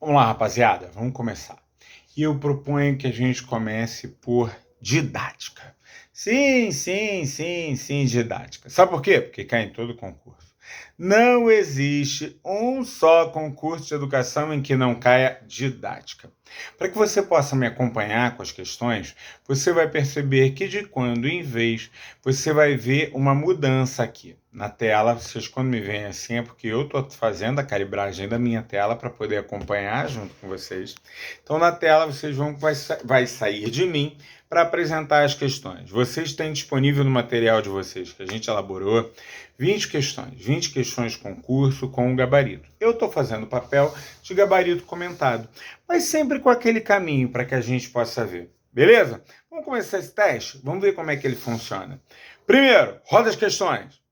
Vamos lá, rapaziada, vamos começar. E eu proponho que a gente comece por didática. Sim, didática. Sabe por quê? Porque cai em todo concurso. Não existe um só concurso de educação em que não caia didática. Para que você possa me acompanhar com as questões, você vai perceber que de quando em vez você vai ver uma mudança aqui na tela. Vocês, quando me veem assim, é porque eu estou fazendo a calibragem da minha tela para poder acompanhar junto com vocês. Então, na tela, vocês vão vai sair de mim para apresentar as questões. Vocês têm disponível no material de vocês, que a gente elaborou, 20 questões concurso com o gabarito. Eu estou fazendo papel de gabarito comentado, mas sempre com aquele caminho para que a gente possa ver. Beleza? Vamos começar esse teste? Vamos ver como é que ele funciona. Primeiro, roda as questões.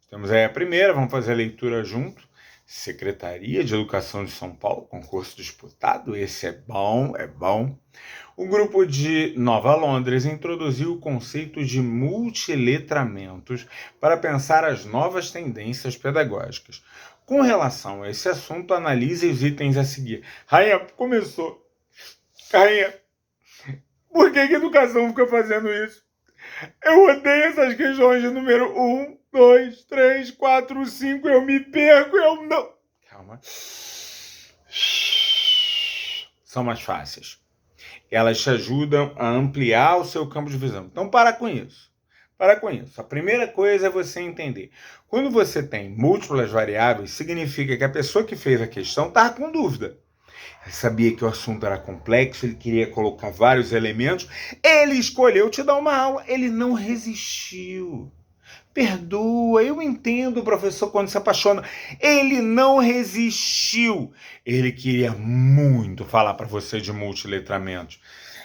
Temos aí a primeira, vamos fazer a leitura junto. Secretaria de Educação de São Paulo, concurso disputado, esse é bom, é bom. O grupo de Nova Londres introduziu o conceito de multiletramentos para pensar as novas tendências pedagógicas. Com relação a esse assunto, analise os itens a seguir. Rainha, começou. Rainha, por que a educação fica fazendo isso? Eu odeio essas questões de número 1, 2, 3, 4, 5. Eu me perco, eu não... Calma. São mais fáceis. Elas te ajudam a ampliar o seu campo de visão. Então, para com isso. Para com isso. A primeira coisa é você entender. Quando você tem múltiplas variáveis, significa que a pessoa que fez a questão está com dúvida. Ele sabia que o assunto era complexo, ele queria colocar vários elementos, ele escolheu te dar uma aula, ele não resistiu. Perdoa, eu entendo o professor quando se apaixona. Ele não resistiu. Ele queria muito falar para você de multiletramento.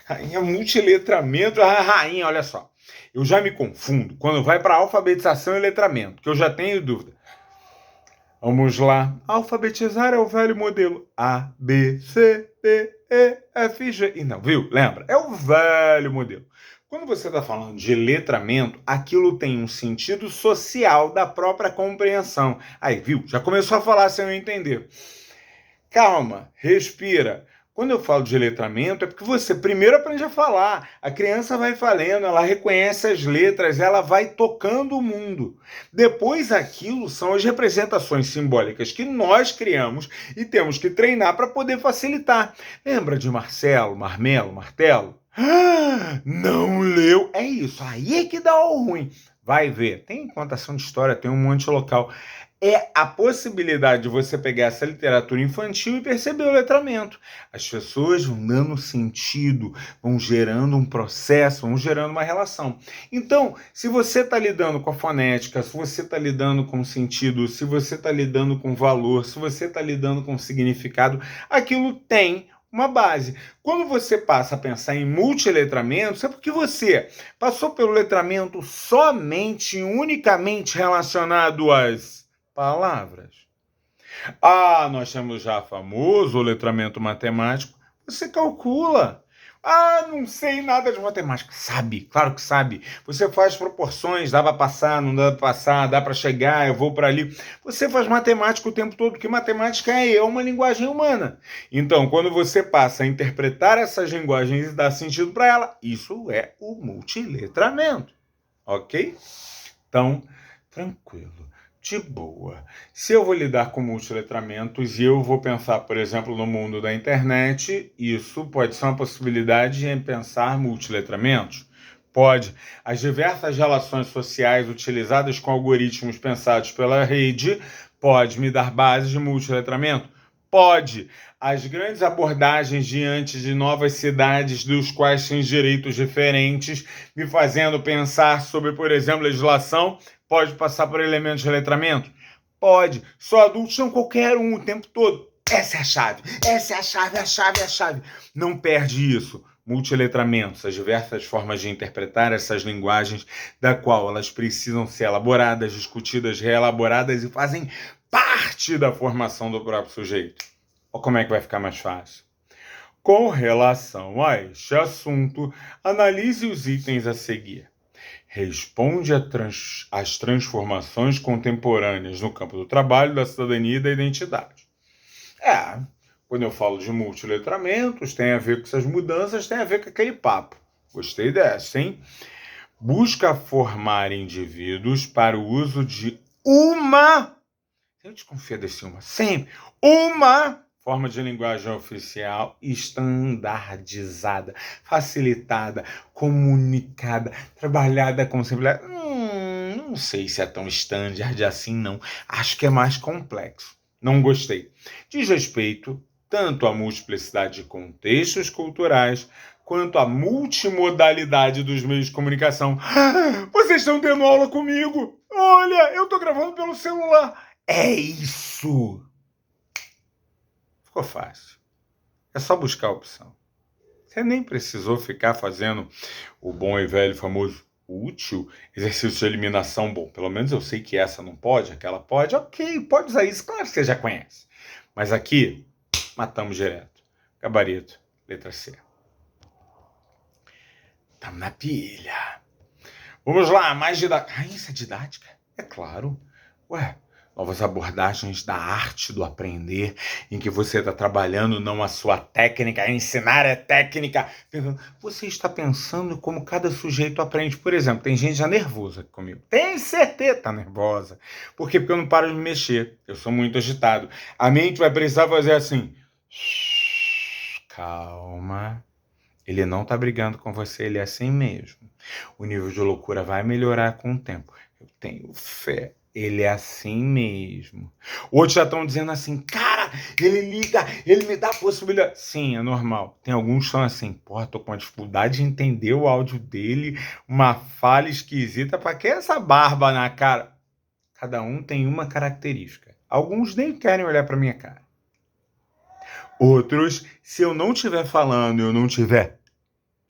Rainha, multiletramento, rainha, olha só. Eu já me confundo quando vai para alfabetização e letramento, que eu já tenho dúvida. Vamos lá. Alfabetizar é o velho modelo. A, B, C, D, E, F, G. E não, viu? Lembra? É o velho modelo. Quando você está falando de letramento, aquilo tem um sentido social da própria compreensão. Aí, viu? Já começou a falar sem eu entender. Calma, respira. Quando eu falo de letramento, é porque você primeiro aprende a falar. A criança vai falando, ela reconhece as letras, ela vai tocando o mundo. Depois, aquilo são as representações simbólicas que nós criamos e temos que treinar para poder facilitar. Lembra de Marcelo, Marmelo, Martelo? Não leu. É isso, aí é que dá o ruim. Vai ver, tem contação de história, tem um monte local. É a possibilidade de você pegar essa literatura infantil e perceber o letramento. As pessoas vão dando sentido, vão gerando um processo, vão gerando uma relação. Então, se você está lidando com a fonética, se você está lidando com sentido, se você está lidando com valor, se você está lidando com significado, aquilo tem uma base. Quando você passa a pensar em multiletramentos, é porque você passou pelo letramento somente, unicamente relacionado às palavras. Ah, nós temos já famoso letramento matemático. Você calcula. Ah, não sei nada de matemática. Sabe, claro que sabe. Você faz proporções, dá para passar, não dá para passar, dá para chegar, eu vou para ali. Você faz matemática o tempo todo, porque matemática é uma linguagem humana. Então, quando você passa a interpretar essas linguagens e dar sentido para ela, isso é o multiletramento. Ok? Então, tranquilo. De boa. Se eu vou lidar com multiletramentos e eu vou pensar, por exemplo, no mundo da internet, isso pode ser uma possibilidade em pensar multiletramentos? Pode. As diversas relações sociais utilizadas com algoritmos pensados pela rede pode me dar bases de multiletramento? Pode. As grandes abordagens diante de novas cidades dos quais têm direitos diferentes, me fazendo pensar sobre, por exemplo, legislação, pode passar por elementos de letramento? Pode. Só adultos são qualquer um o tempo todo. Essa é a chave. Essa é a chave, a chave, a chave. Não perde isso. Multiletramentos, as diversas formas de interpretar essas linguagens, da qual elas precisam ser elaboradas, discutidas, reelaboradas e fazem parte da formação do próprio sujeito. Olha como é que vai ficar mais fácil. Com relação a este assunto, analise os itens a seguir. Responde às transformações contemporâneas no campo do trabalho, da cidadania e da identidade. Quando eu falo de multiletramentos, tem a ver com essas mudanças, tem a ver com aquele papo. Gostei dessa, hein? Busca formar indivíduos para o uso de uma... Eu desconfio desse uma. Sempre. Uma forma de linguagem oficial estandardizada, facilitada, comunicada, trabalhada com simplicidade. Não sei se é tão standard assim, não. Acho que é mais complexo. Não gostei. Diz respeito tanto à multiplicidade de contextos culturais, quanto à multimodalidade dos meios de comunicação. Vocês estão tendo aula comigo? Olha, eu estou gravando pelo celular. É isso! Ficou fácil. É só buscar a opção. Você nem precisou ficar fazendo o bom e velho famoso útil, exercício de eliminação. Bom, pelo menos eu sei que essa não pode, aquela pode. Ok, pode usar isso. Claro que você já conhece. Mas aqui, matamos direto. Gabarito, letra C. Estamos na pilha. Vamos lá, mais didática. Isso é didática? É claro. Ué, novas abordagens da arte do aprender, em que você está trabalhando não a sua técnica, ensinar é técnica. Você está pensando como cada sujeito aprende. Por exemplo, tem gente já nervosa aqui comigo. Tem certeza que está nervosa. Por quê? Porque eu não paro de me mexer. Eu sou muito agitado. A mente vai precisar fazer assim. Calma. Ele não está brigando com você, ele é assim mesmo. O nível de loucura vai melhorar com o tempo. Eu tenho fé. Ele é assim mesmo. Outros já estão dizendo assim, cara, ele liga, ele me dá a possibilidade. Sim, é normal. Tem alguns que são assim, porra, tô com uma dificuldade de entender o áudio dele, uma falha esquisita, pra que essa barba na cara? Cada um tem uma característica. Alguns nem querem olhar pra minha cara. Outros, se eu não estiver falando e eu não estiver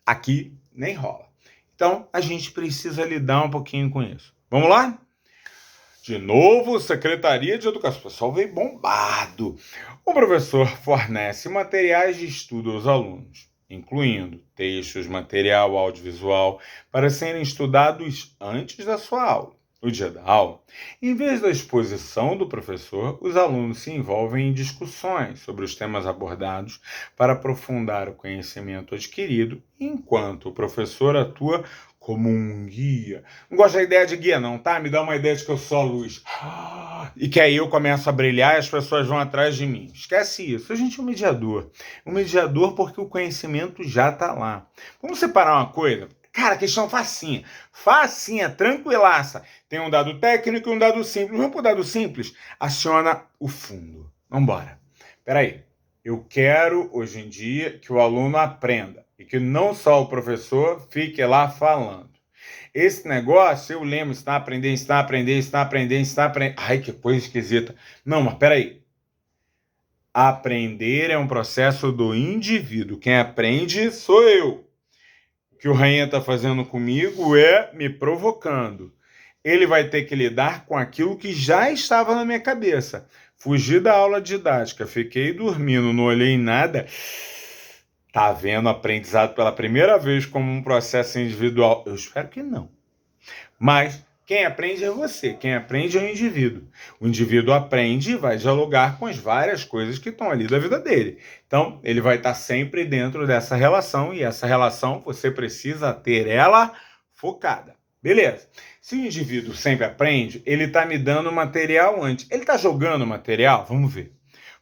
aqui, nem rola. Então, a gente precisa lidar um pouquinho com isso. Vamos lá? De novo, Secretaria de Educação. O pessoal veio bombado. O professor fornece materiais de estudo aos alunos, incluindo textos, material audiovisual, para serem estudados antes da sua aula. No dia da aula, em vez da exposição do professor, os alunos se envolvem em discussões sobre os temas abordados para aprofundar o conhecimento adquirido, enquanto o professor atua como um guia. Não gosto da ideia de guia, não, tá? Me dá uma ideia de que eu sou a luz. E que aí eu começo a brilhar e as pessoas vão atrás de mim. Esquece isso. A gente é um mediador. Um mediador porque o conhecimento já está lá. Vamos separar uma coisa? Cara, questão facinha. Facinha, tranquilaça. Tem um dado técnico e um dado simples. Vamos pro dado simples? Aciona o fundo. Vamos embora. Peraí. Eu quero, hoje em dia, que o aluno aprenda. E que não só o professor fique lá falando. Esse negócio, eu lembro, está aprendendo, está aprendendo, está aprendendo, está aprendendo. Ai, que coisa esquisita. Não, mas peraí. Aprender é um processo do indivíduo. Quem aprende sou eu. O que o Rainha está fazendo comigo é me provocando. Ele vai ter que lidar com aquilo que já estava na minha cabeça. Fugi da aula didática, fiquei dormindo, não olhei nada. Tá vendo aprendizado pela primeira vez como um processo individual? Eu espero que não. Mas quem aprende é você, quem aprende é o indivíduo. O indivíduo aprende e vai dialogar com as várias coisas que estão ali da vida dele. Então, ele vai estar sempre dentro dessa relação e essa relação você precisa ter ela focada. Beleza. Se o indivíduo sempre aprende, ele está me dando material antes. Ele está jogando material? Vamos ver.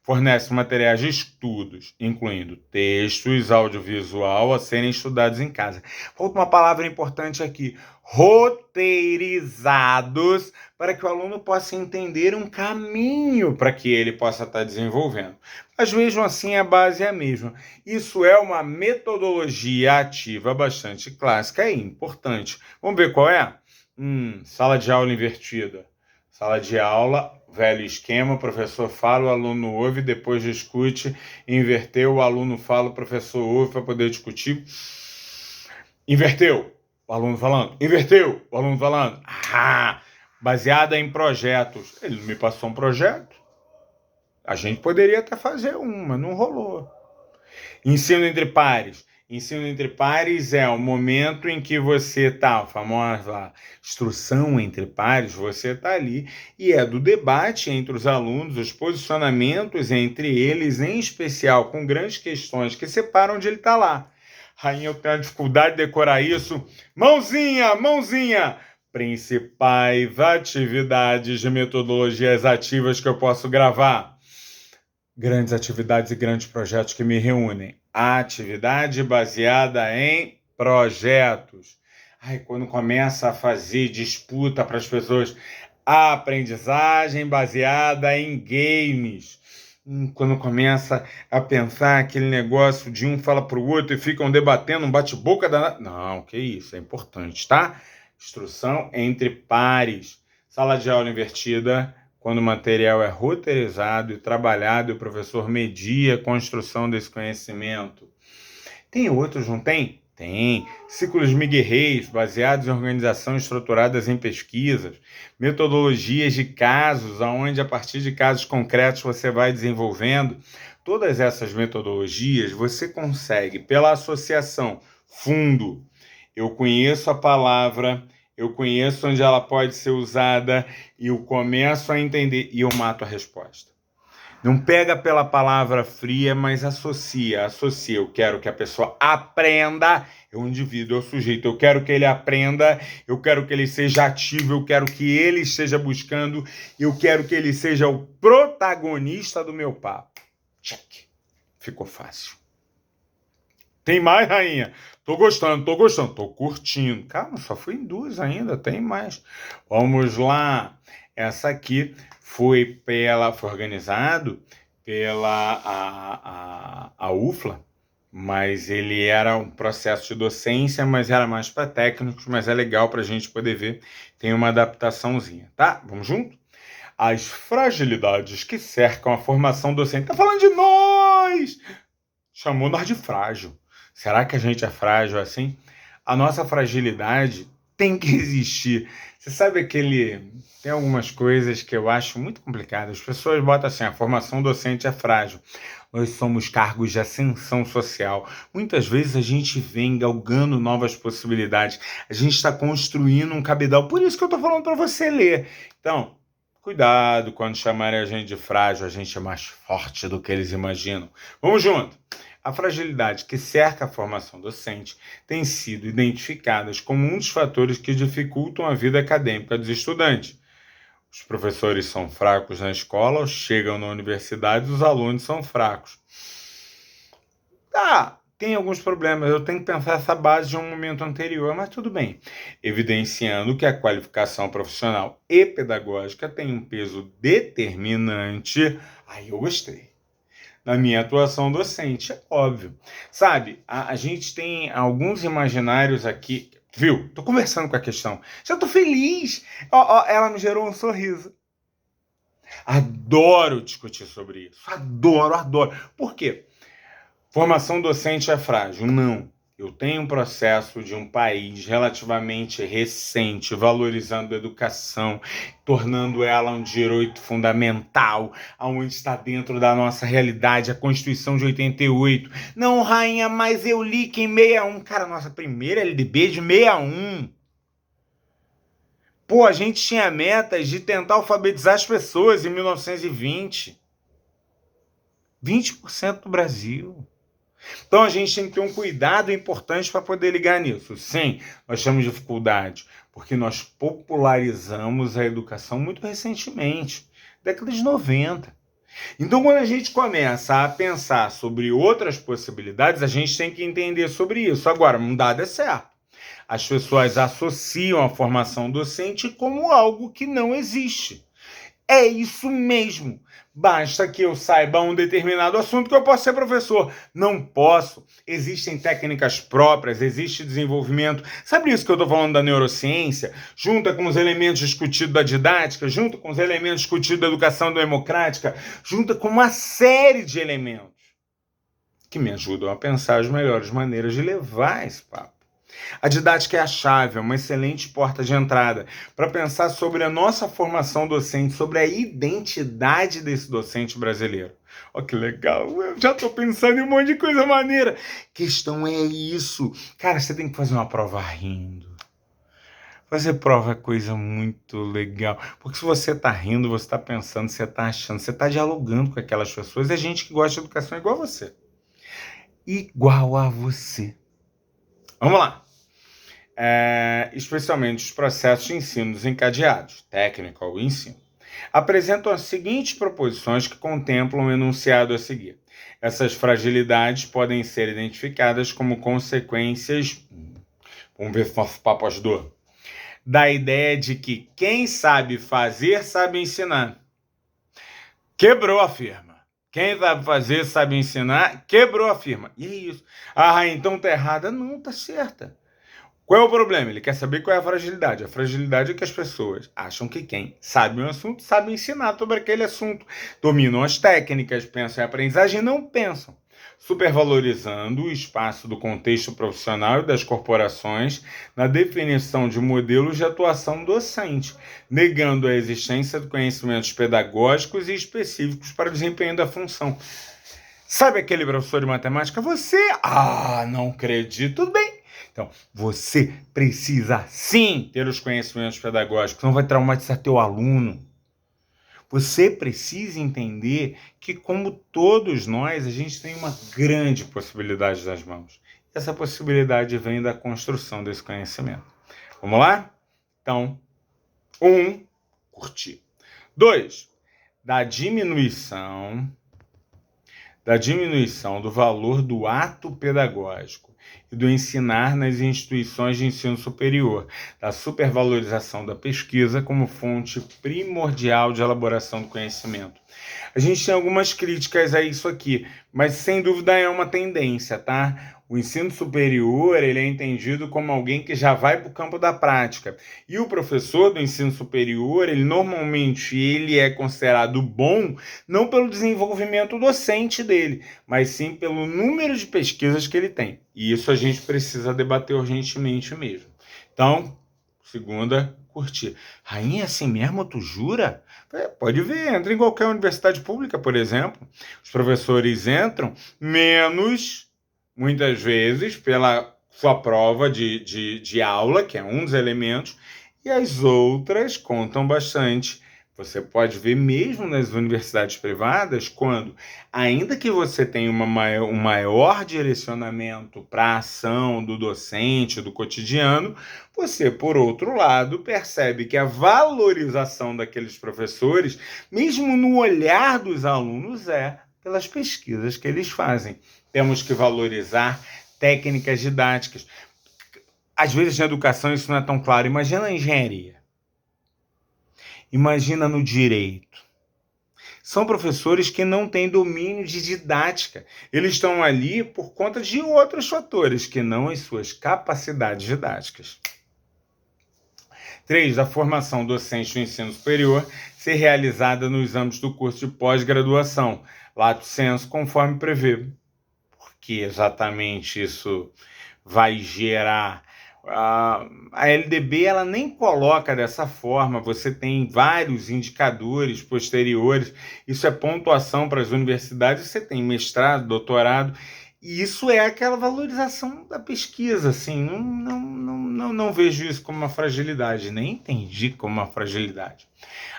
Fornece materiais de estudos, incluindo textos, audiovisual a serem estudados em casa. Falta uma palavra importante aqui. Roteirizados, para que o aluno possa entender um caminho para que ele possa estar desenvolvendo. Mas vejam assim, a base é a mesma. Isso é uma metodologia ativa bastante clássica e importante. Vamos ver qual é? Sala de aula invertida. Sala de aula, velho esquema, o professor fala, o aluno ouve, depois discute, inverteu, o aluno fala, o professor ouve para poder discutir. Inverteu, o aluno falando. Inverteu, o aluno falando. Baseada em projetos. Ele não me passou um projeto. A gente poderia até fazer mas não rolou. Ensino entre pares. Ensino entre pares é o momento em que você está, a famosa instrução entre pares, você está ali, e é do debate entre os alunos, os posicionamentos entre eles, em especial com grandes questões que separam onde ele está lá. Rainha, eu tenho dificuldade de decorar isso. Mãozinha, mãozinha! Principais atividades de metodologias ativas que eu posso gravar. Grandes atividades e grandes projetos que me reúnem. A atividade baseada em projetos. Ai, quando começa a fazer disputa para as pessoas, a aprendizagem baseada em games. Quando começa a pensar aquele negócio de um fala para o outro e ficam debatendo um bate-boca danado. Não, que isso, é importante, tá? Instrução entre pares. Sala de aula invertida. Quando o material é roteirizado e trabalhado, o professor media a construção desse conhecimento. Tem outros, não tem? Tem. Ciclos Miguel Reis, baseados em organização estruturadas em pesquisas. Metodologias de casos, onde a partir de casos concretos você vai desenvolvendo. Todas essas metodologias você consegue, pela associação, fundo. Eu conheço a palavra, eu conheço onde ela pode ser usada e eu começo a entender e eu mato a resposta. Não pega pela palavra fria, mas associa. Eu quero que a pessoa aprenda, é o indivíduo, é o sujeito. Eu quero que ele aprenda, eu quero que ele seja ativo, eu quero que ele esteja buscando, eu quero que ele seja o protagonista do meu papo. Check. Ficou fácil. Tem mais, rainha? Tô gostando, tô curtindo. Calma, só fui em 2 ainda, tem mais. Vamos lá. Essa aqui foi organizado pela a UFLA, mas ele era um processo de docência, mas era mais para técnicos, mas é legal para a gente poder ver. Tem uma adaptaçãozinha, tá? Vamos junto? As fragilidades que cercam a formação docente. Tá falando de nós! Chamou nós de frágil. Será que a gente é frágil assim? A nossa fragilidade tem que existir. Você sabe tem algumas coisas que eu acho muito complicadas. As pessoas botam assim, a formação docente é frágil. Nós somos cargos de ascensão social. Muitas vezes a gente vem galgando novas possibilidades. A gente está construindo um cabedal. Por isso que eu estou falando para você ler. Então, cuidado quando chamarem a gente de frágil. A gente é mais forte do que eles imaginam. Vamos junto. A fragilidade que cerca a formação docente tem sido identificada como um dos fatores que dificultam a vida acadêmica dos estudantes. Os professores são fracos na escola, chegam na universidade, os alunos são fracos. Tem alguns problemas, eu tenho que pensar essa base de um momento anterior, mas tudo bem. Evidenciando que a qualificação profissional e pedagógica tem um peso determinante. Aí eu gostei. Na minha atuação docente, é óbvio. Sabe, a gente tem alguns imaginários aqui, viu? Tô conversando com a questão. Já tô feliz. Ela me gerou um sorriso. Adoro discutir sobre isso. Adoro. Por quê? Formação docente é frágil? Não. Eu tenho um processo de um país relativamente recente, valorizando a educação, tornando ela um direito fundamental, aonde está dentro da nossa realidade, a Constituição de 88. Não, rainha, mas eu li que em 61. Cara, nossa primeira LDB de 61. Pô, a gente tinha metas de tentar alfabetizar as pessoas em 1920. 20% do Brasil. Então a gente tem que ter um cuidado importante para poder ligar nisso. Sim, nós temos dificuldade, porque nós popularizamos a educação muito recentemente, década de 90. Então quando a gente começa a pensar sobre outras possibilidades, a gente tem que entender sobre isso. Agora, um dado é certo. As pessoas associam a formação docente como algo que não existe. É isso mesmo. Basta que eu saiba um determinado assunto que eu posso ser professor. Não posso. Existem técnicas próprias, existe desenvolvimento. Sabe isso que eu estou falando da neurociência? Junta com os elementos discutidos da didática, junta com os elementos discutidos da educação democrática, junta com uma série de elementos que me ajudam a pensar as melhores maneiras de levar esse papo. A didática é a chave, é uma excelente porta de entrada para pensar sobre a nossa formação docente, sobre a identidade desse docente brasileiro. Olha que legal, eu já estou pensando em um monte de coisa maneira. Questão é isso. Cara, você tem que fazer uma prova rindo. Fazer prova é coisa muito legal. Porque se você está rindo, você está pensando, você está achando, você está dialogando com aquelas pessoas. É gente que gosta de educação igual a você. Igual a você. Vamos lá. Especialmente os processos de ensino desencadeados, técnico ou ensino, apresentam as seguintes proposições que contemplam o enunciado a seguir. Essas fragilidades podem ser identificadas como consequências, vamos ver se nosso papo ajudou, da ideia de que quem sabe fazer, sabe ensinar. Quebrou a firma. Quem sabe fazer, sabe ensinar, quebrou a firma. E é isso. Então tá errada? Não, tá certa. Qual é o problema? Ele quer saber qual é a fragilidade. A fragilidade é que as pessoas acham que quem sabe um assunto sabe ensinar sobre aquele assunto. Dominam as técnicas, pensam em aprendizagem e não pensam. Supervalorizando o espaço do contexto profissional e das corporações na definição de modelos de atuação docente, negando a existência de conhecimentos pedagógicos e específicos para o desempenho da função. Sabe aquele professor de matemática? Você? Não acredito. Tudo bem. Então, você precisa sim ter os conhecimentos pedagógicos, não vai traumatizar teu aluno. Você precisa entender que, como todos nós, a gente tem uma grande possibilidade nas mãos. Essa possibilidade vem da construção desse conhecimento. Vamos lá? Então, 1, curtir. 2, da diminuição do valor do ato pedagógico e do ensinar nas instituições de ensino superior, da supervalorização da pesquisa como fonte primordial de elaboração do conhecimento. A gente tem algumas críticas a isso aqui, mas sem dúvida é uma tendência, tá? O ensino superior, ele é entendido como alguém que já vai para o campo da prática. E o professor do ensino superior, ele é considerado bom não pelo desenvolvimento docente dele, mas sim pelo número de pesquisas que ele tem. E isso a gente precisa debater urgentemente mesmo. Então, segunda, curtir. Rainha, assim mesmo, tu jura? Pode ver, entra em qualquer universidade pública, por exemplo. Os professores entram muitas vezes, pela sua prova de aula, que é um dos elementos, e as outras contam bastante. Você pode ver mesmo nas universidades privadas, quando, ainda que você tenha um maior direcionamento para a ação do docente, do cotidiano, você, por outro lado, percebe que a valorização daqueles professores, mesmo no olhar dos alunos, é pelas pesquisas que eles fazem. Temos que valorizar técnicas didáticas. Às vezes, na educação, isso não é tão claro. Imagina na engenharia. Imagina no direito. São professores que não têm domínio de didática. Eles estão ali por conta de outros fatores, que não as suas capacidades didáticas. 3. Da formação docente do ensino superior ser realizada nos âmbitos do curso de pós-graduação, lato sensu, conforme prevê. Porque exatamente isso vai gerar... A LDB ela nem coloca dessa forma, você tem vários indicadores posteriores, isso é pontuação para as universidades, você tem mestrado, doutorado, e isso é aquela valorização da pesquisa, assim, não vejo isso como uma fragilidade, nem entendi como uma fragilidade.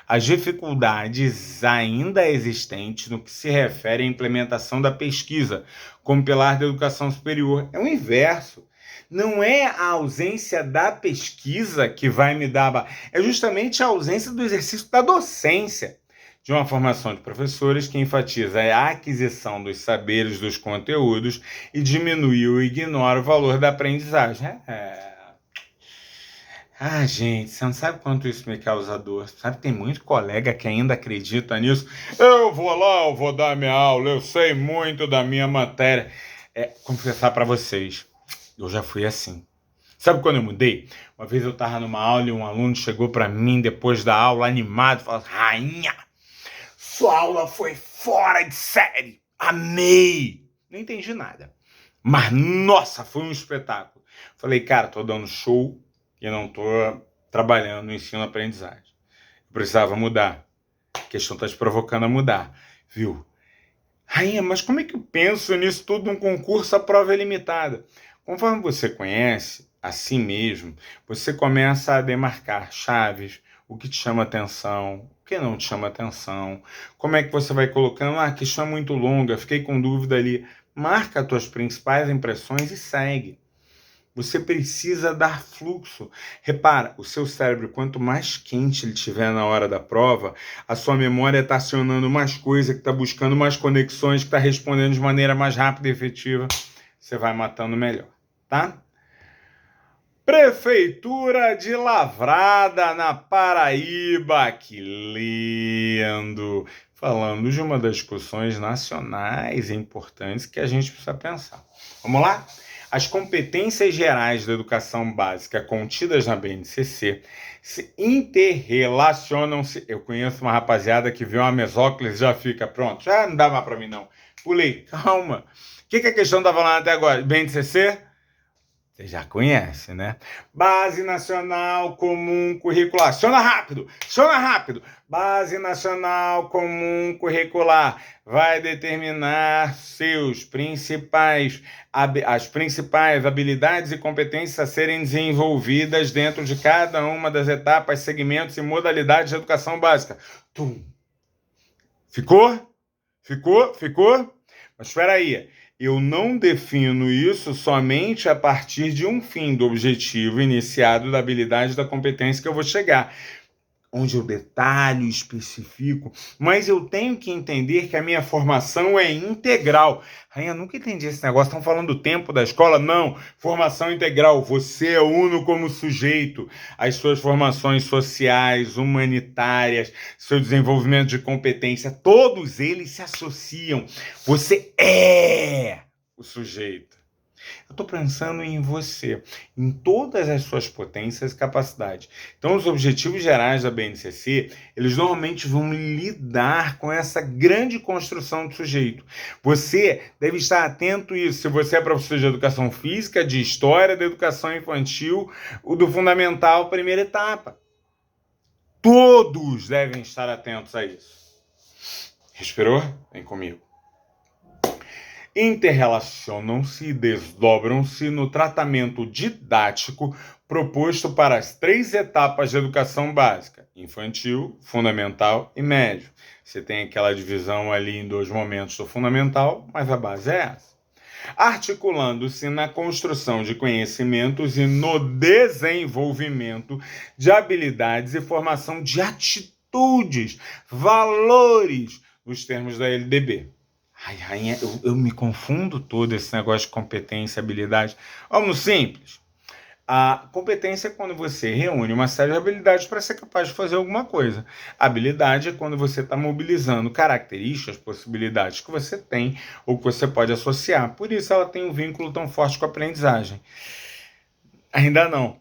As dificuldades ainda existentes no que se refere à implementação da pesquisa como pilar da educação superior é o inverso. Não é a ausência da pesquisa que vai me dar... É justamente a ausência do exercício da docência, de uma formação de professores que enfatiza a aquisição dos saberes dos conteúdos e diminui ou ignora o valor da aprendizagem. Gente, você não sabe quanto isso me causa dor. Sabe, tem muito colega que ainda acredita nisso. Eu vou lá, eu vou dar minha aula, eu sei muito da minha matéria. Confessar para vocês, eu já fui assim. Sabe quando eu mudei? Uma vez eu estava numa aula e um aluno chegou para mim depois da aula, animado, falou: Rainha, sua aula foi fora de série. Amei. Não entendi nada. Mas, nossa, foi um espetáculo. Falei, cara, tô dando show e não tô trabalhando no ensino-aprendizagem. Precisava mudar. A questão tá te provocando a mudar, viu? Rainha, mas como é que eu penso nisso tudo num concurso à prova ilimitada? Conforme você conhece a si mesmo, você começa a demarcar chaves, o que te chama atenção, o que não te chama atenção, como é que você vai colocando, a questão é muito longa, fiquei com dúvida ali. Marca as tuas principais impressões e segue. Você precisa dar fluxo. Repara, o seu cérebro, quanto mais quente ele estiver na hora da prova, a sua memória está acionando mais coisa, que está buscando mais conexões, que está respondendo de maneira mais rápida e efetiva. Você vai matando melhor, tá? Prefeitura de Lavrada, na Paraíba. Que lindo! Falando de uma das discussões nacionais importantes que a gente precisa pensar. Vamos lá? As competências gerais da educação básica contidas na BNCC se interrelacionam-se. Eu conheço uma rapaziada que vê uma mesóclise e já fica pronto. Já não dá mais para mim, não. Pulei, calma. O que a questão estava falando até agora? BNCC? Você já conhece, né? Base Nacional Comum Curricular. Aciona rápido! Aciona rápido! Base Nacional Comum Curricular vai determinar as principais habilidades e competências a serem desenvolvidas dentro de cada uma das etapas, segmentos e modalidades de educação básica. Tum. Ficou? Ficou? Mas espera aí. Eu não defino isso somente a partir de um fim do objetivo iniciado da habilidade da competência que eu vou chegar, onde eu detalho, especifico, mas eu tenho que entender que a minha formação é integral. Rainha, nunca entendi esse negócio, estão falando do tempo da escola? Não, formação integral, você é uno como sujeito, as suas formações sociais, humanitárias, seu desenvolvimento de competência, todos eles se associam, você é o sujeito. Eu estou pensando em você, em todas as suas potências e capacidades. Então, os objetivos gerais da BNCC, eles normalmente vão lidar com essa grande construção do sujeito. Você deve estar atento a isso. Se você é professor de educação física, de história, de educação infantil, o do fundamental, primeira etapa. Todos devem estar atentos a isso. Respirou? Vem comigo. Interrelacionam-se e desdobram-se no tratamento didático proposto para as 3 etapas de educação básica, infantil, fundamental e médio. Você tem aquela divisão ali em 2 momentos do fundamental, mas a base é essa. Articulando-se na construção de conhecimentos e no desenvolvimento de habilidades e formação de atitudes, valores, nos termos da LDB. Ai, rainha, eu me confundo todo esse negócio de competência, habilidade. Vamos simples. A competência é quando você reúne uma série de habilidades para ser capaz de fazer alguma coisa. A habilidade é quando você está mobilizando características, possibilidades que você tem ou que você pode associar. Por isso ela tem um vínculo tão forte com a aprendizagem. Ainda não.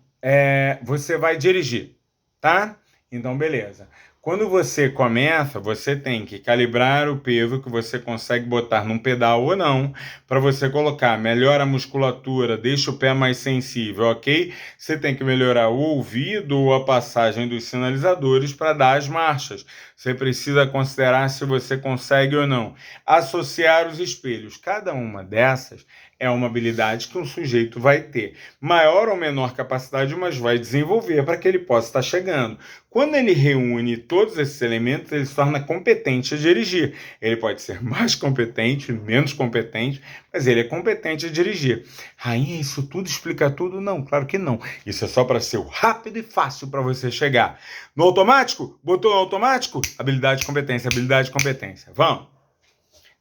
Você vai dirigir, tá? Então, beleza. Quando você começa, você tem que calibrar o peso que você consegue botar num pedal ou não, para você colocar, melhora a musculatura, deixa o pé mais sensível, ok? Você tem que melhorar o ouvido ou a passagem dos sinalizadores para dar as marchas. Você precisa considerar se você consegue ou não. Associar os espelhos. Cada uma dessas é uma habilidade que um sujeito vai ter. Maior ou menor capacidade, mas vai desenvolver para que ele possa estar chegando. Quando ele reúne todos esses elementos, ele se torna competente a dirigir. Ele pode ser mais competente, menos competente, mas ele é competente a dirigir. Rainha, isso tudo explica tudo? Não, claro que não. Isso é só para ser rápido e fácil para você chegar. No automático? Botou no automático? Habilidade, competência, habilidade, competência. Vamos!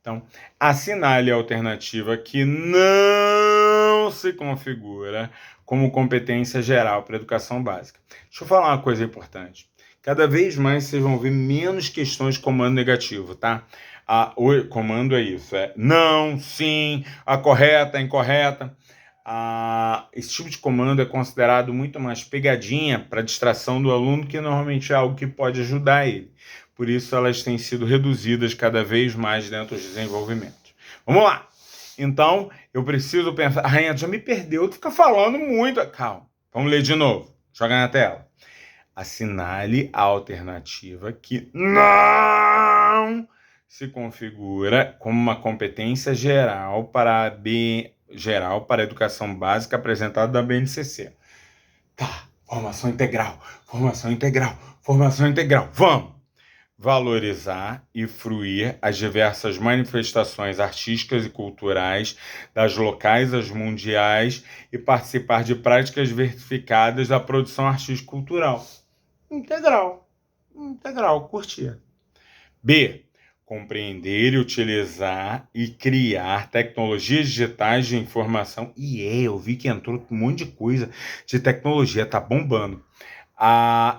Então, assinale a alternativa que não se configura como competência geral para a educação básica. Deixa eu falar uma coisa importante. Cada vez mais vocês vão ver menos questões de comando negativo, tá? O comando é isso, não, sim, a correta, a incorreta. Esse tipo de comando é considerado muito mais pegadinha para distração do aluno, que normalmente é algo que pode ajudar ele. Por isso elas têm sido reduzidas cada vez mais dentro dos desenvolvimentos. Vamos lá! Então, eu preciso pensar... Rainha, já me perdeu, tu fica falando muito. Calma, vamos ler de novo. Joga na tela. Assinale a alternativa que não se configura como uma competência geral para a educação básica apresentada da BNCC. Tá, formação integral, formação integral, formação integral. Vamos! Valorizar e fruir as diversas manifestações artísticas e culturais, das locais às mundiais, e participar de práticas diversificadas da produção artístico-cultural. Integral. Integral, curtia. B. Compreender e utilizar e criar tecnologias digitais de informação. Eu vi que entrou um monte de coisa de tecnologia, tá bombando.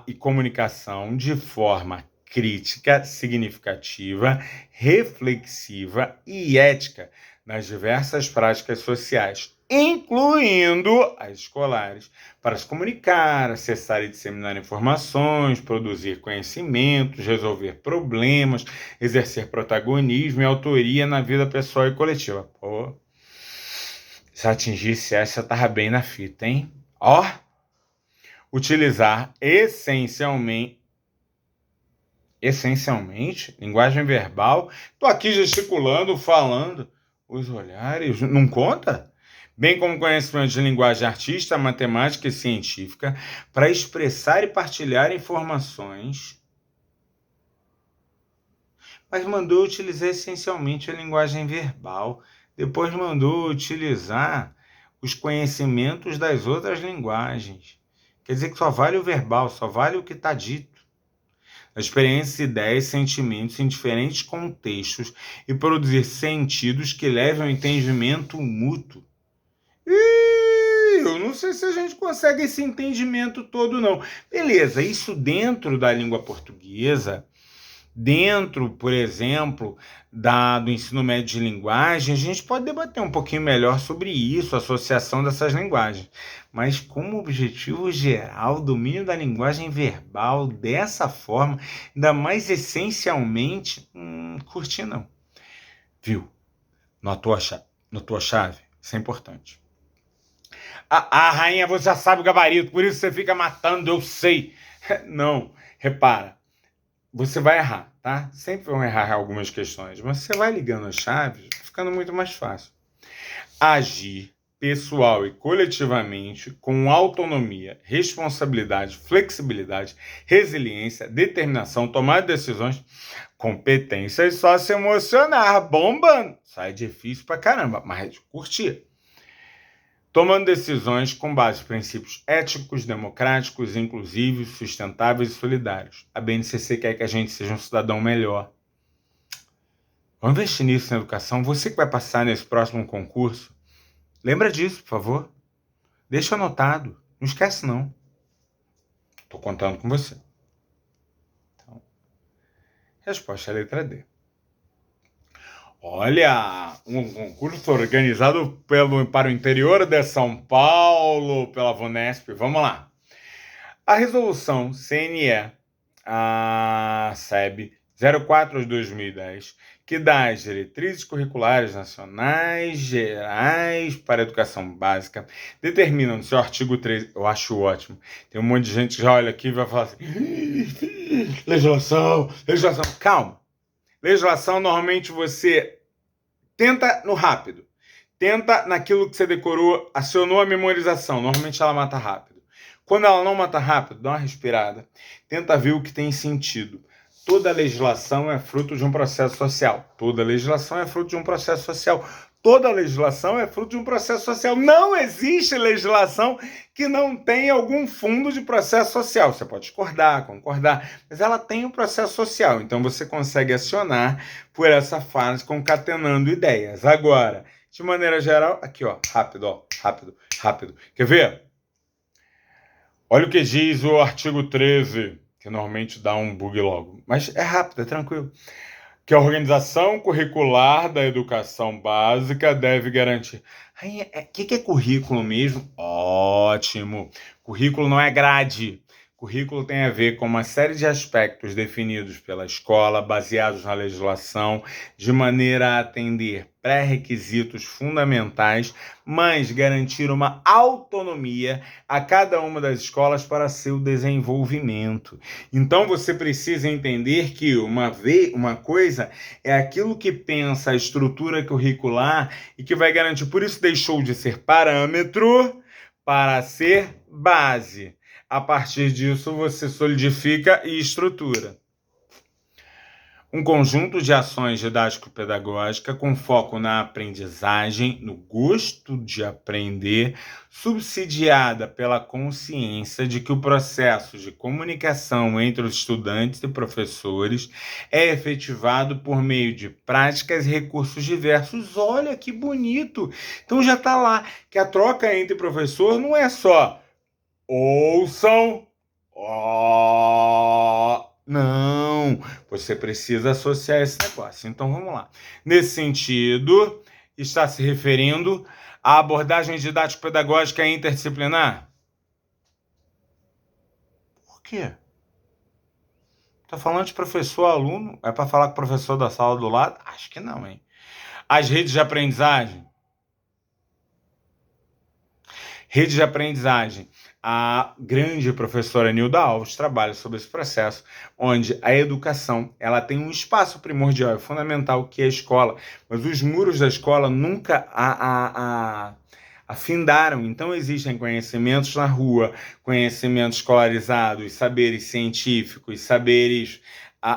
E comunicação de forma crítica, significativa, reflexiva e ética nas diversas práticas sociais, incluindo as escolares, para se comunicar, acessar e disseminar informações, produzir conhecimentos, resolver problemas, exercer protagonismo e autoria na vida pessoal e coletiva. Pô, se atingisse essa, eu tava bem na fita, hein? Ó, utilizar essencialmente, linguagem verbal. Tô aqui gesticulando, falando. Os olhares, não conta? Bem como conhecimento de linguagem artística, matemática e científica, para expressar e partilhar informações. Mas mandou utilizar essencialmente a linguagem verbal. Depois mandou utilizar os conhecimentos das outras linguagens. Quer dizer que só vale o verbal, só vale o que está dito. Experiências, ideias, sentimentos em diferentes contextos e produzir sentidos que levem ao entendimento mútuo. Eu não sei se a gente consegue esse entendimento todo, não. Beleza, isso dentro da língua portuguesa, dentro, por exemplo, do ensino médio de linguagem, a gente pode debater um pouquinho melhor sobre isso, a associação dessas linguagens. Mas como objetivo geral, domínio da linguagem verbal dessa forma, ainda mais essencialmente, curti não. Viu? Notou a chave? Isso é importante. Rainha, você já sabe o gabarito, por isso você fica matando, eu sei. Não, repara. Você vai errar, tá? Sempre vão errar algumas questões, mas você vai ligando as chaves, ficando muito mais fácil. Agir pessoal e coletivamente com autonomia, responsabilidade, flexibilidade, resiliência, determinação, tomar decisões, competências socioemocionais, bombando. Sai difícil pra caramba, mas curtir. Tomando decisões com base em princípios éticos, democráticos, inclusivos, sustentáveis e solidários. A BNCC quer que a gente seja um cidadão melhor. Vamos investir nisso na educação. Você que vai passar nesse próximo concurso, lembra disso, por favor. Deixa anotado. Não esquece, não. Estou contando com você. Então, resposta é a letra D. Olha, um concurso organizado para o interior de São Paulo, pela Vunesp. Vamos lá. A resolução CNE, a SEB 04 de 2010, que dá as diretrizes curriculares nacionais gerais para a educação básica, determina no seu artigo 13, eu acho ótimo. Tem um monte de gente que já olha aqui e vai falar assim, legislação. Calma. Legislação, normalmente você tenta no rápido. Tenta naquilo que você decorou, acionou a memorização. Normalmente ela mata rápido. Quando ela não mata rápido, dá uma respirada. Tenta ver o que tem sentido. Toda legislação é fruto de um processo social. Toda legislação é fruto de um processo social. Toda legislação é fruto de um processo social. Não existe legislação que não tenha algum fundo de processo social. Você pode discordar, concordar, mas ela tem um processo social. Então você consegue acionar por essa fase concatenando ideias. Agora, de maneira geral, aqui ó, rápido. Quer ver? Olha o que diz o artigo 13, que normalmente dá um bug logo. Mas é rápido, é tranquilo. Que a organização curricular da educação básica deve garantir. O que é currículo mesmo? Ótimo. Currículo não é grade. Currículo tem a ver com uma série de aspectos definidos pela escola, baseados na legislação, de maneira a atender pré-requisitos fundamentais, mas garantir uma autonomia a cada uma das escolas para seu desenvolvimento. Então você precisa entender que uma coisa é aquilo que pensa a estrutura curricular e que vai garantir, por isso deixou de ser parâmetro para ser base. A partir disso, você solidifica e estrutura um conjunto de ações didático-pedagógicas com foco na aprendizagem, no gosto de aprender, subsidiada pela consciência de que o processo de comunicação entre os estudantes e professores é efetivado por meio de práticas e recursos diversos. Olha que bonito! Então já está lá que a troca entre professor não é só ouçam, ó, não, você precisa associar esse negócio. Então vamos lá. Nesse sentido, está se referindo à abordagem didático-pedagógica interdisciplinar? Por quê? Está falando de professor-aluno? É para falar com o professor da sala do lado? Acho que não, hein? As redes de aprendizagem. Rede de aprendizagem. A grande professora Nilda Alves trabalha sobre esse processo, onde a educação ela tem um espaço primordial e fundamental que é a escola, mas os muros da escola nunca afindaram. Então existem conhecimentos na rua, conhecimentos escolarizados, saberes científicos, saberes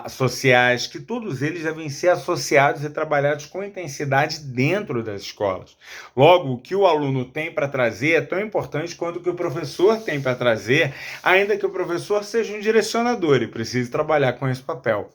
sociais, que todos eles devem ser associados e trabalhados com intensidade dentro das escolas. Logo, o que o aluno tem para trazer é tão importante quanto o que o professor tem para trazer, ainda que o professor seja um direcionador e precise trabalhar com esse papel.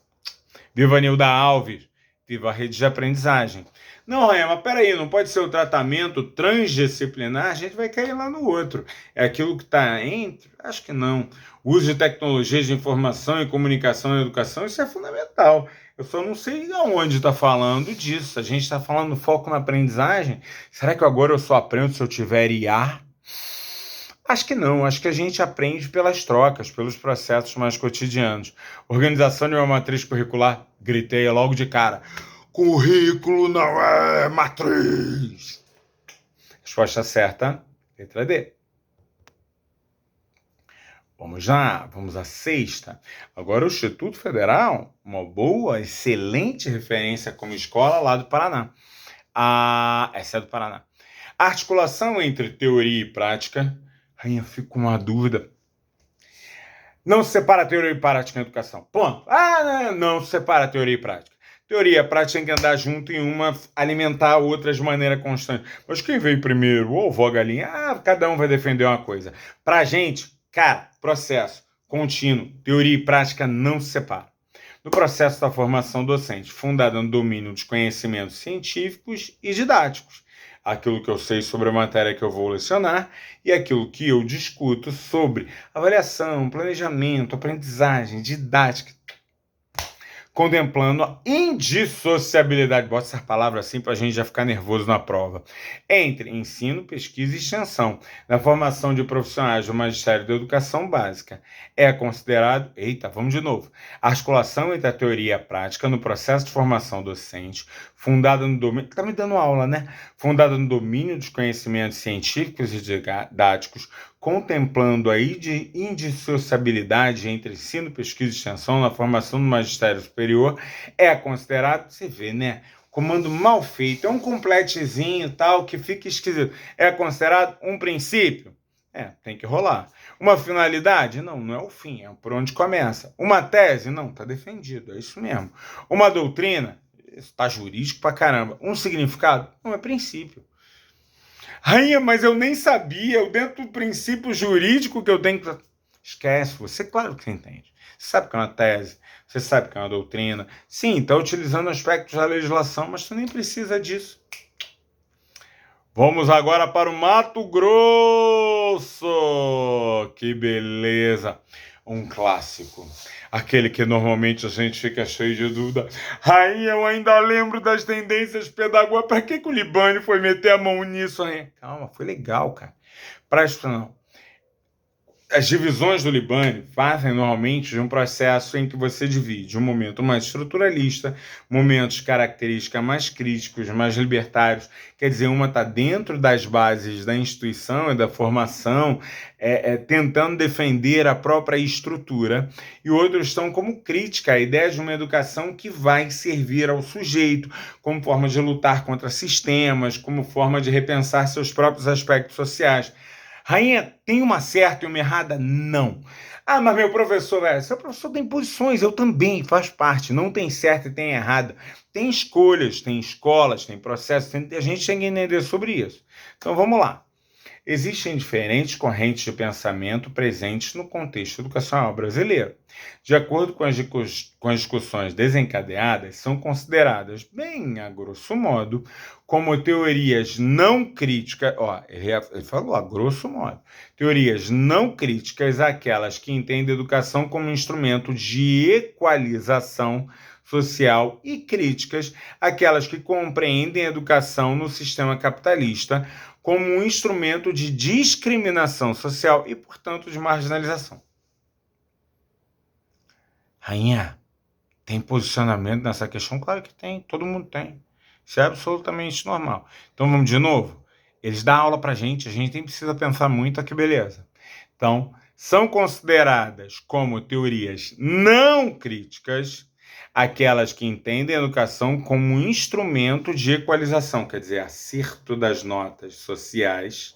Viva Nilda Alves! Viva a rede de aprendizagem! Não, Raia, mas peraí, não pode ser o tratamento transdisciplinar? A gente vai cair lá no outro. É aquilo que está entre? Acho que não. O uso de tecnologias de informação e comunicação na educação, isso é fundamental. Eu só não sei aonde está falando disso. A gente está falando foco na aprendizagem. Será que agora eu só aprendo se eu tiver IA? Acho que não. Acho que a gente aprende pelas trocas, pelos processos mais cotidianos. Organização de uma matriz curricular, gritei logo de cara. Currículo não é matriz. Resposta certa, letra D. Vamos lá, vamos à sexta. Agora o Instituto Federal, uma boa, excelente referência como escola lá do Paraná. Essa é do Paraná. A articulação entre teoria e prática. Ai, eu fico com uma dúvida. Não se separa teoria e prática na educação. Ponto. Não se separa teoria e prática. Teoria e prática tem que andar junto e uma alimentar a outra de maneira constante. Mas quem veio primeiro? Ou avó galinha? Cada um vai defender uma coisa. Pra gente, cara, processo contínuo, teoria e prática não se separam. No processo da formação docente, fundada no domínio dos conhecimentos científicos e didáticos, aquilo que eu sei sobre a matéria que eu vou lecionar e aquilo que eu discuto sobre avaliação, planejamento, aprendizagem, didática, contemplando a indissociabilidade, bota essa palavra assim para a gente já ficar nervoso na prova, entre ensino, pesquisa e extensão, na formação de profissionais do Magistério da Educação Básica. É considerado, vamos de novo, a articulação entre a teoria e a prática no processo de formação docente, fundada no domínio, tá me dando aula, né? Fundada no domínio dos conhecimentos científicos e didáticos, contemplando a indissociabilidade entre ensino, pesquisa e extensão na formação do magistério superior, é considerado, você vê, né? Comando mal feito, é um completezinho tal, que fica esquisito. É considerado um princípio? Tem que rolar. Uma finalidade? Não, não é o fim, é por onde começa. Uma tese? Não, tá defendido, é isso mesmo. Uma doutrina? Isso tá jurídico pra caramba. Um significado? Não, é princípio. Rainha, mas eu nem sabia, eu dentro do princípio jurídico que eu tenho que... Esquece, você claro que você entende. Você sabe que é uma tese, você sabe que é uma doutrina. Sim, está utilizando aspectos da legislação, mas tu nem precisa disso. Vamos agora para o Mato Grosso. Que beleza. Um clássico. Aquele que normalmente a gente fica cheio de dúvida. Rainha, eu ainda lembro das tendências pedagógicas. Para que o Libânio foi meter a mão nisso, rainha? Calma, foi legal, cara. Presta não. As divisões do Libani fazem normalmente de um processo em que você divide um momento mais estruturalista, momentos características mais críticos, mais libertários. Quer dizer, uma está dentro das bases da instituição e da formação, tentando defender a própria estrutura, e outros estão como crítica à ideia de uma educação que vai servir ao sujeito, como forma de lutar contra sistemas, como forma de repensar seus próprios aspectos sociais. Rainha, tem uma certa e uma errada? Não. Ah, mas meu professor, seu professor tem posições, eu também, faz parte. Não tem certo e tem errado. Tem escolhas, tem escolas, tem processos, a gente tem que entender sobre isso. Então vamos lá. Existem diferentes correntes de pensamento presentes no contexto educacional brasileiro. De acordo com as discussões desencadeadas, são consideradas, bem a grosso modo, como teorias não críticas. Ele falou a grosso modo. Teorias não críticas àquelas que entendem a educação como um instrumento de equalização social e críticas àquelas que compreendem a educação no sistema capitalista como um instrumento de discriminação social e, portanto, de marginalização. Rainha, tem posicionamento nessa questão? Claro que tem, todo mundo tem. Isso é absolutamente normal. Então, vamos de novo? Eles dão aula para a gente nem precisa pensar muito, que beleza. Então, são consideradas como teorias não críticas aquelas que entendem a educação como um instrumento de equalização, quer dizer, acerto das notas sociais,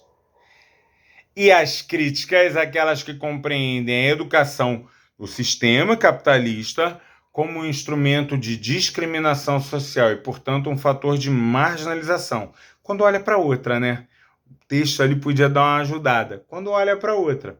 e as críticas aquelas que compreendem a educação do sistema capitalista como um instrumento de discriminação social e, portanto, um fator de marginalização. Quando olha para outra, né? O texto ali podia dar uma ajudada. Quando olha para outra,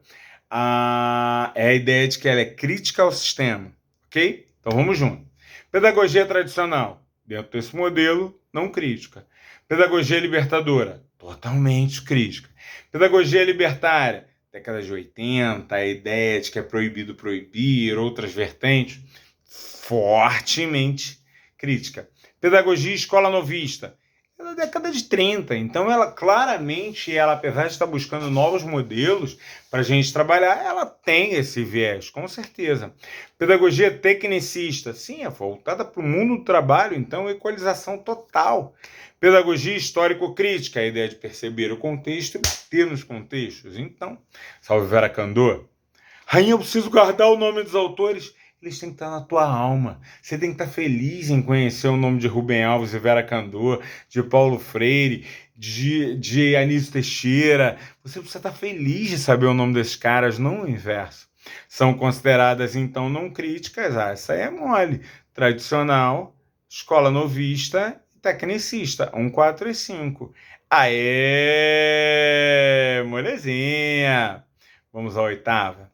é a ideia de que ela é crítica ao sistema, ok? Então vamos junto. Pedagogia tradicional, dentro desse modelo, não crítica. Pedagogia libertadora, totalmente crítica. Pedagogia libertária, década de 80, a ideia de que é proibido proibir, outras vertentes, fortemente crítica. Pedagogia escola novista, é da década de 30, então ela claramente, apesar de estar buscando novos modelos para a gente trabalhar, ela tem esse viés, com certeza. Pedagogia tecnicista, sim, é voltada para o mundo do trabalho, então equalização total. Pedagogia histórico-crítica, a ideia de perceber o contexto e bater nos contextos. Então, salve Vera Candor. Rainha, eu preciso guardar o nome dos autores. Eles têm que estar na tua alma. Você tem que estar feliz em conhecer o nome de Rubem Alves e Vera Candor, de Paulo Freire, de Anísio Teixeira. Você precisa estar feliz de saber o nome desses caras, não o inverso. São consideradas, então, não críticas. Essa aí é mole. Tradicional, escola novista, tecnicista. 1, 4 e 5. Aê, molezinha. Vamos à oitava.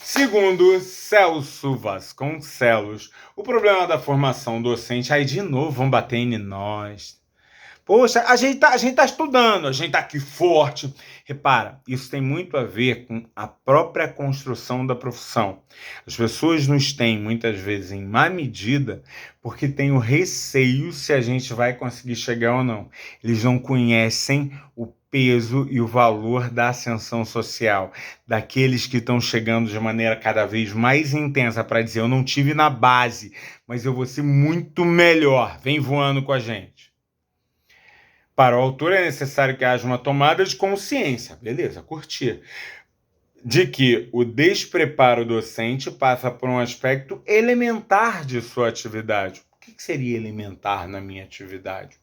Segundo Celso Vasconcelos, o problema da formação docente, aí de novo vão bater em nós. Poxa, a gente tá estudando, a gente tá aqui forte. Repara, isso tem muito a ver com a própria construção da profissão. As pessoas nos têm, muitas vezes, em má medida, porque têm o receio se a gente vai conseguir chegar ou não. Eles não conhecem o peso e o valor da ascensão social, daqueles que estão chegando de maneira cada vez mais intensa para dizer, eu não tive na base, mas eu vou ser muito melhor, vem voando com a gente. Para o autor é necessário que haja uma tomada de consciência, beleza, curtir, de que o despreparo docente passa por um aspecto elementar de sua atividade. O que seria elementar na minha atividade?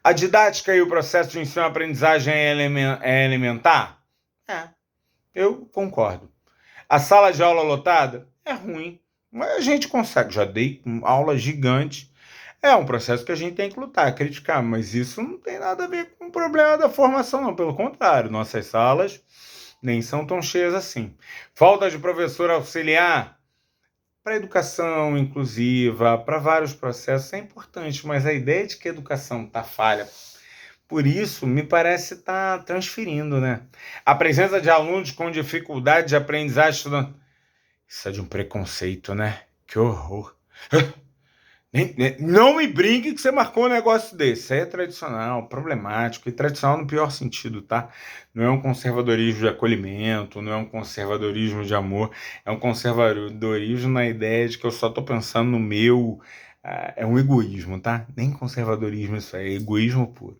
A didática e o processo de ensino-aprendizagem é elementar? Eu concordo. A sala de aula lotada? É ruim, mas a gente consegue. Já dei aula gigante. É um processo que a gente tem que lutar, criticar, mas isso não tem nada a ver com o problema da formação, não. Pelo contrário, nossas salas nem são tão cheias assim. Falta de professor auxiliar para a educação inclusiva, para vários processos é importante, mas a ideia de que a educação está falha, por isso, me parece estar transferindo, né? A presença de alunos com dificuldade de aprendizagem estudando. Isso é de um preconceito, né? Que horror. Não me brinque que você marcou um negócio desse. Isso aí é tradicional, problemático, e tradicional no pior sentido, tá? Não é um conservadorismo de acolhimento, não é um conservadorismo de amor, é um conservadorismo na ideia de que eu só tô pensando no meu. É um egoísmo, tá? Nem conservadorismo isso aí, é egoísmo puro.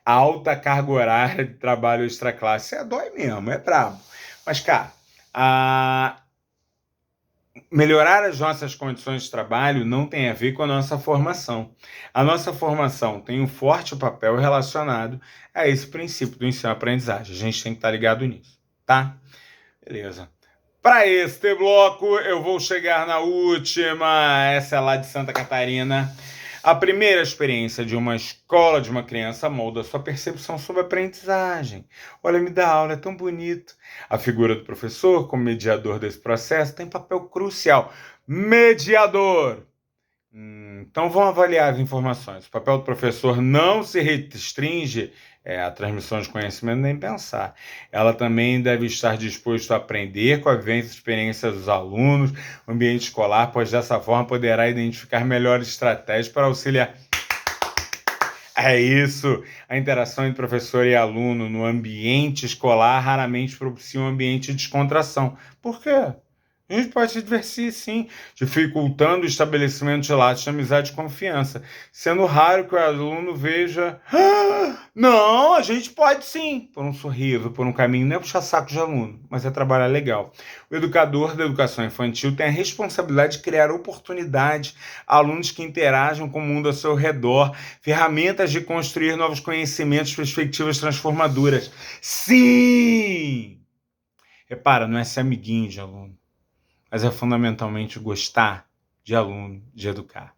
Alta carga horária de trabalho extraclasse, dói mesmo, é brabo. Mas, cara, a, melhorar as nossas condições de trabalho não tem a ver com a nossa formação. A nossa formação tem um forte papel relacionado a esse princípio do ensino-aprendizagem. A gente tem que estar ligado nisso, tá? Beleza. Para este bloco, eu vou chegar na última. Essa é lá de Santa Catarina. A primeira experiência de uma escola de uma criança molda sua percepção sobre a aprendizagem. Olha, me dá aula, é tão bonito. A figura do professor, como mediador desse processo, tem papel crucial. Mediador! Então vamos avaliar as informações. O papel do professor não se restringe à transmissão de conhecimento nem pensar. Ela também deve estar disposto a aprender com a vivência e experiência dos alunos, o ambiente escolar, pois dessa forma poderá identificar melhores estratégias para auxiliar. É isso! A interação entre professor e aluno no ambiente escolar raramente propicia um ambiente de descontração. Por quê? A gente pode se divertir, sim, dificultando o estabelecimento de laços de amizade e confiança, sendo raro que o aluno veja. "Ah, não, a gente pode sim, por um sorriso, por um caminho, não é puxar saco de aluno, mas é trabalhar legal. O educador da educação infantil tem a responsabilidade de criar oportunidades a alunos que interajam com o mundo ao seu redor, ferramentas de construir novos conhecimentos, perspectivas transformadoras. Sim! Repara, não é ser amiguinho de aluno, mas é fundamentalmente gostar de aluno, de educar.